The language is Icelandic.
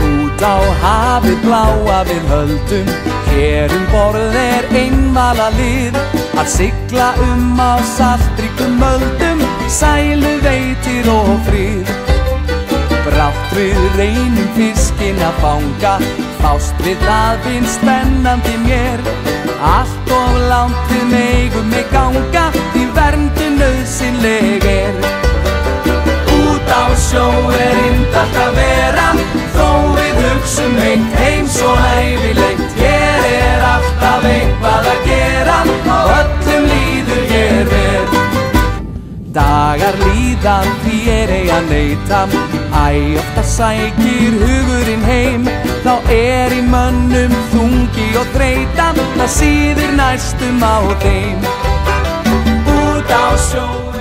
Út á hafið bláa við höldum, hér borð einvala lið, að sigla á saltríkum möldum, sælu veitir og frið. Brátt við reynum fiskinn að fanga, fást við það finnst spennandi mér. Allt of langt við megum ei ganga, því verndun nauðsynleg Út á sjó indælt að vera, þó við hugsum eitt heim svo hæfilegt. Hér alltaf eitthvað að gera, og öllum líður hér vel. Dagar líða því ei að neita, æ ofta sækir hugurinn heim. Þá í mönnum þungi og þreyta, það síður næstum á þeim. Út á sjó